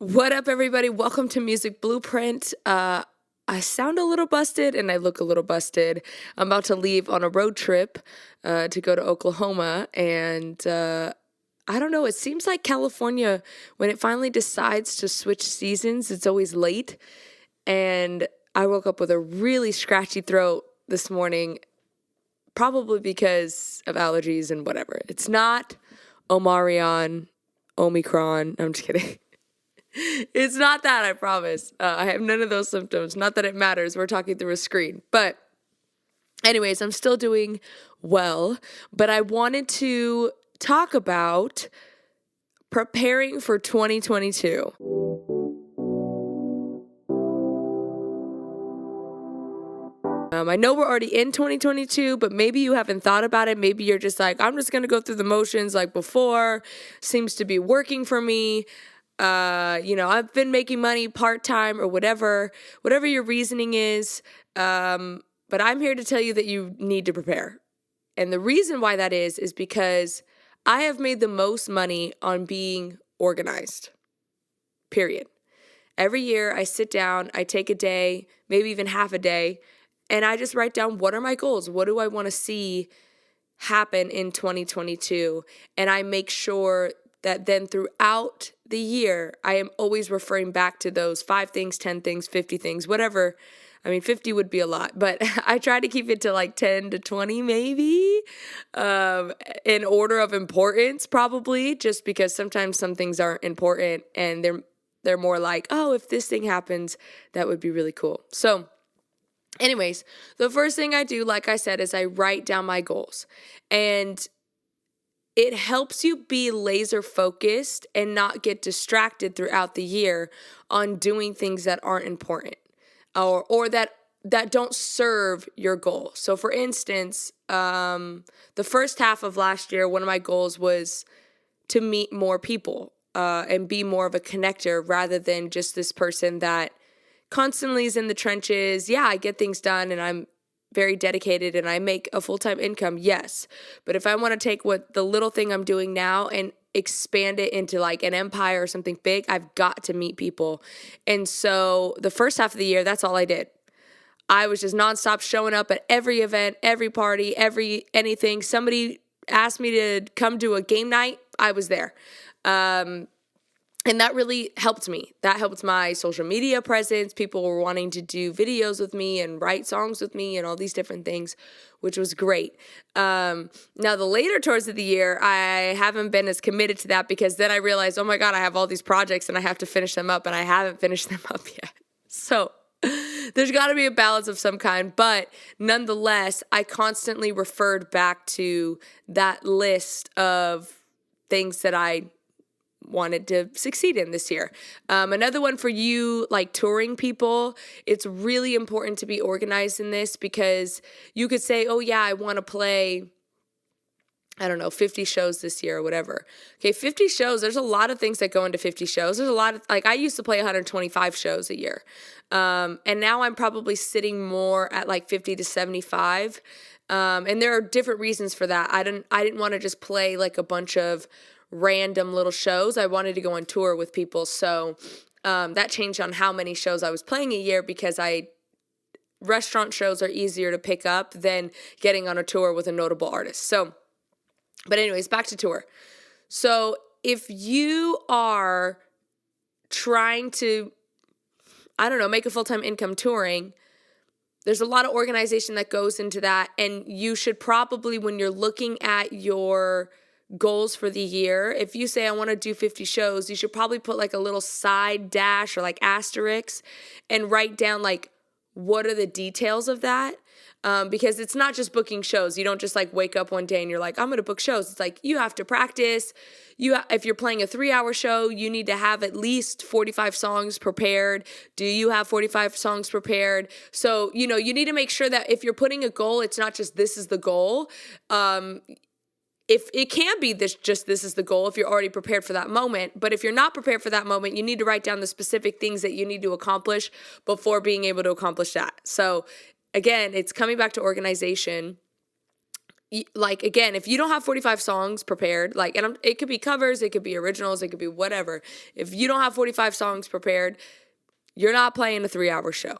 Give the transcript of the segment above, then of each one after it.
What up, everybody? Welcome to Music Blueprint. I sound a little busted and I look a little busted. I'm about to leave on a road trip to go to Oklahoma. And I don't know, it seems like California, when it finally decides to switch seasons, it's always late. And I woke up with a really scratchy throat this morning, probably because of allergies and whatever. It's not Omicron. I'm just kidding. It's not that, I promise. I have none of those symptoms. Not that it matters. We're talking through a screen. But, anyways, I'm still doing well. But I wanted to talk about preparing for 2022. I know we're already in 2022, but maybe you haven't thought about it. Maybe you're just like, I'm just going to go through the motions like before. Seems to be working for me. I've been making money part-time or whatever your reasoning is. But I'm here to tell you that you need to prepare. And the reason why that is because I have made the most money on being organized, period. Every year I sit down, I take a day, maybe even half a day, and I just write down, what are my goals? What do I want to see happen in 2022? And I make sure that then throughout the year, I am always referring back to those 5 things, 10 things, 50 things, whatever. I mean, 50 would be a lot, but I try to keep it to like 10 to 20 maybe, in order of importance probably, just because sometimes some things aren't important and they're more like, oh, if this thing happens, that would be really cool. So anyways, the first thing I do, like I said, is I write down my goals. And it helps you be laser focused and not get distracted throughout the year on doing things that aren't important or that don't serve your goal. So for instance, the first half of last year, one of my goals was to meet more people and be more of a connector rather than just this person that constantly is in the trenches. Yeah, I get things done and I'm very dedicated and I make a full-time income, yes. But if I want to take what the little thing I'm doing now and expand it into like an empire or something big, I've got to meet people. And so the first half of the year, that's all I did. I was just nonstop showing up at every event, every party, anything. Somebody asked me to come to a game night, I was there. And that really helped me. That helped my social media presence. People were wanting to do videos with me and write songs with me and all these different things, which was great. Now, the later towards of the year, I haven't been as committed to that because then I realized, oh my God, I have all these projects and I have to finish them up and I haven't finished them up yet. So there's got to be a balance of some kind. But nonetheless, I constantly referred back to that list of things that I wanted to succeed in this year. Another one for you, like touring people, it's really important to be organized in this because you could say, oh yeah, I want to play, I don't know, 50 shows this year or whatever. Okay, 50 shows, there's a lot of things that go into 50 shows. There's a lot of, like I used to play 125 shows a year. And now I'm probably sitting more at like 50 to 75. And there are different reasons for that. I didn't want to just play like a bunch of random little shows. I wanted to go on tour with people. So that changed on how many shows I was playing a year because restaurant shows are easier to pick up than getting on a tour with a notable artist. So, but anyways, back to tour. So if you are trying to, I don't know, make a full-time income touring, there's a lot of organization that goes into that. And you should probably, when you're looking at your goals for the year, if you say I want to do 50 shows, you should probably put like a little side dash or like asterisk and write down like what are the details of that, because it's not just booking shows. You don't just like wake up one day and you're like, I'm going to book shows. It's like you have to practice. If you're playing a 3-hour show, you need to have at least 45 songs prepared. Do you have 45 songs prepared? So, you need to make sure that if you're putting a goal, it's not just this is the goal. If it can be this is the goal if you're already prepared for that moment. But if you're not prepared for that moment, you need to write down the specific things that you need to accomplish before being able to accomplish that. So again, it's coming back to organization. like, again, if you don't have 45 songs prepared, like, and it could be covers, it could be originals, it could be whatever. If you don't have 45 songs prepared, you're not playing a 3-hour show.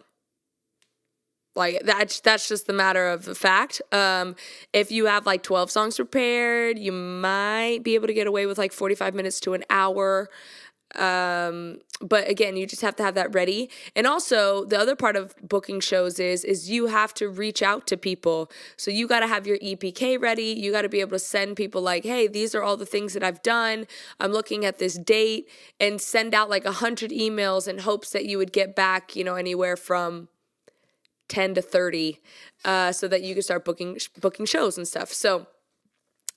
Like, that's just the matter of the fact. If you have like 12 songs prepared, you might be able to get away with like 45 minutes to an hour. But again, you just have to have that ready. And also, the other part of booking shows is you have to reach out to people. So you got to have your EPK ready. You got to be able to send people like, hey, these are all the things that I've done. I'm looking at this date, and send out like 100 emails in hopes that you would get back, anywhere from 10 to 30, so that you can start booking shows and stuff. So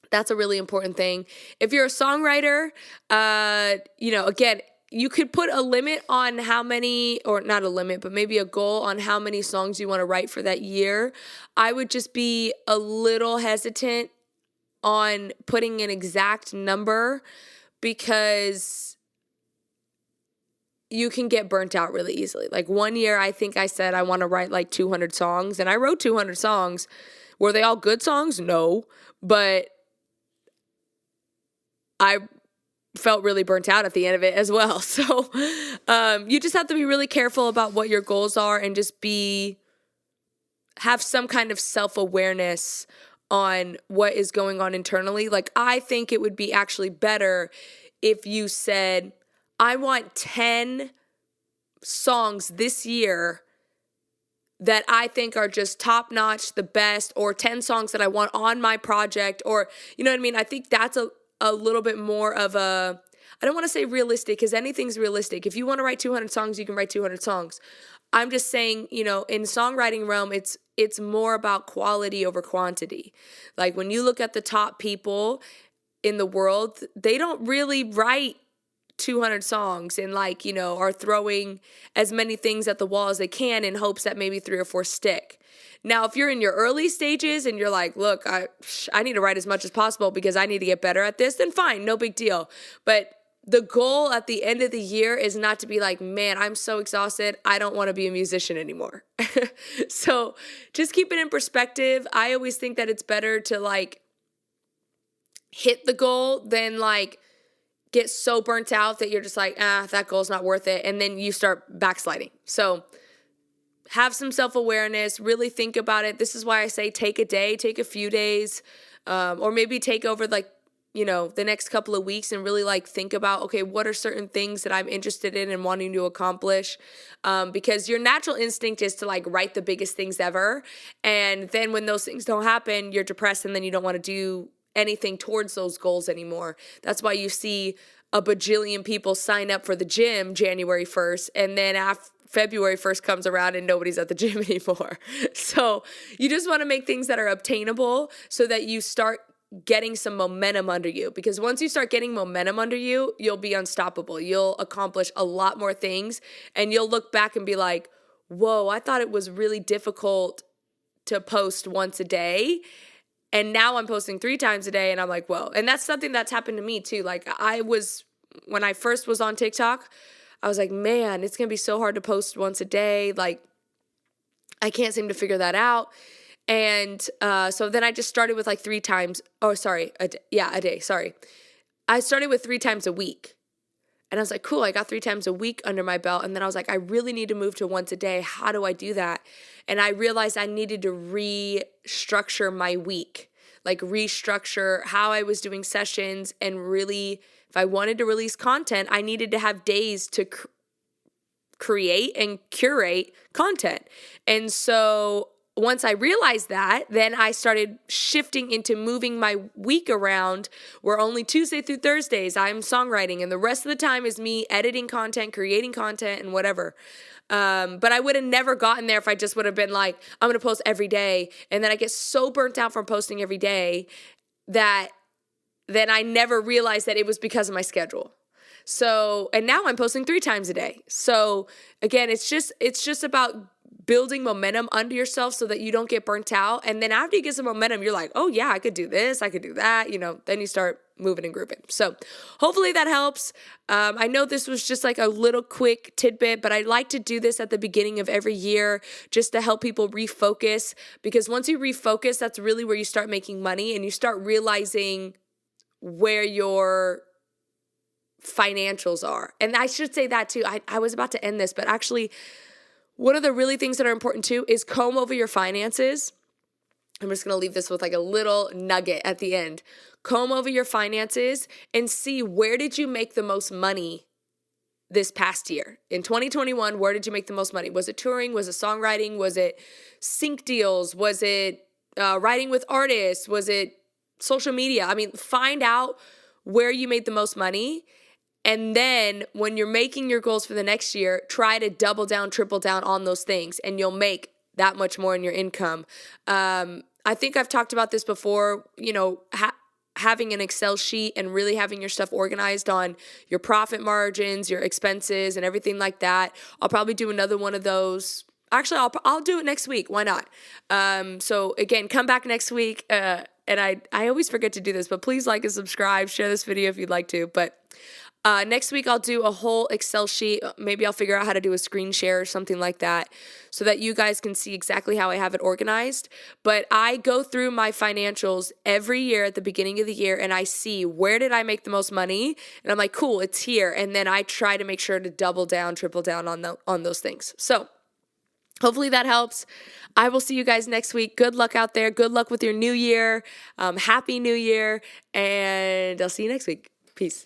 that's a really important thing. If you're a songwriter, again, you could put a limit on how many, or not a limit, but maybe a goal on how many songs you want to write for that year. I would just be a little hesitant on putting an exact number, because you can get burnt out really easily. Like, one year, I think I said I want to write like 200 songs, and I wrote 200 songs. Were they all good songs? No, but I felt really burnt out at the end of it as well. So you just have to be really careful about what your goals are, and just have some kind of self-awareness on what is going on internally. Like, I think it would be actually better if you said, I want 10 songs this year that I think are just top notch, the best, or 10 songs that I want on my project, or, you know what I mean? I think that's a little bit more of I don't want to say realistic, because anything's realistic. If you want to write 200 songs, you can write 200 songs. I'm just saying, in songwriting realm, it's more about quality over quantity. Like, when you look at the top people in the world, they don't really write 200 songs and are throwing as many things at the wall as they can in hopes that maybe 3 or 4 stick. Now, if you're in your early stages and you're like, look, I need to write as much as possible because I need to get better at this, then fine, no big deal. But the goal at the end of the year is not to be like, man, I'm so exhausted, I don't want to be a musician anymore. So just keep it in perspective. I always think that it's better to hit the goal than get so burnt out that you're just like, that goal's not worth it. And then you start backsliding. So have some self-awareness, really think about it. This is why I say take a day, take a few days, or maybe take over the next couple of weeks and really think about, okay, what are certain things that I'm interested in and wanting to accomplish? Because your natural instinct is to write the biggest things ever. And then when those things don't happen, you're depressed, and then you don't want to do anything towards those goals anymore. That's why you see a bajillion people sign up for the gym January 1st, and then after February 1st comes around and nobody's at the gym anymore. So you just want to make things that are obtainable so that you start getting some momentum under you, because once you start getting momentum under you, you'll be unstoppable. You'll accomplish a lot more things, and you'll look back and be like, whoa, I thought it was really difficult to post once a day, and now I'm posting 3 times a day, and I'm like, whoa. And that's something that's happened to me too. When I first was on TikTok, I was like, man, it's going to be so hard to post once a day. I can't seem to figure that out. And so then I just started with 3 times. Oh, sorry. A day. Sorry. I started with 3 times a week. And I was like, cool, I got 3 times a week under my belt. And then I was like, I really need to move to once a day. How do I do that? And I realized I needed to restructure my week, restructure how I was doing sessions, and really, if I wanted to release content, I needed to have days to create and curate content. And so once I realized that, then I started shifting into moving my week around, where only Tuesday through Thursdays I'm songwriting, and the rest of the time is me editing content, creating content, and whatever. But I would have never gotten there if I just would have been like, I'm going to post every day. And then I get so burnt out from posting every day that then I never realized that it was because of my schedule. So, and now I'm posting 3 times a day. So again, it's just about building momentum under yourself so that you don't get burnt out. And then after you get some momentum, you're like, oh yeah, I could do this, I could do that. Then you start moving and grooving. So hopefully that helps. I know this was just like a little quick tidbit, but I like to do this at the beginning of every year just to help people refocus, because once you refocus, that's really where you start making money and you start realizing where your financials are. And I should say that too. I was about to end this, but actually one of the really things that are important too is comb over your finances. I'm just going to leave this with like a little nugget at the end. Comb over your finances and see, where did you make the most money this past year? In 2021, where did you make the most money? Was it touring? Was it songwriting? Was it sync deals? Was it writing with artists? Was it social media? I mean, find out where you made the most money. And then when you're making your goals for the next year, try to double down, triple down on those things, and you'll make that much more in your income. I think I've talked about this before, having an Excel sheet and really having your stuff organized on your profit margins, your expenses, and everything like that. I'll probably do another one of those. Actually, I'll do it next week. Why not? So again, come back next week. And I always forget to do this, but please like and subscribe, share this video if you'd like to. But next week, I'll do a whole Excel sheet. Maybe I'll figure out how to do a screen share or something like that so that you guys can see exactly how I have it organized. But I go through my financials every year at the beginning of the year, and I see, where did I make the most money? And I'm like, cool, it's here. And then I try to make sure to double down, triple down on those things. So hopefully that helps. I will see you guys next week. Good luck out there. Good luck with your new year. Happy New Year. And I'll see you next week. Peace.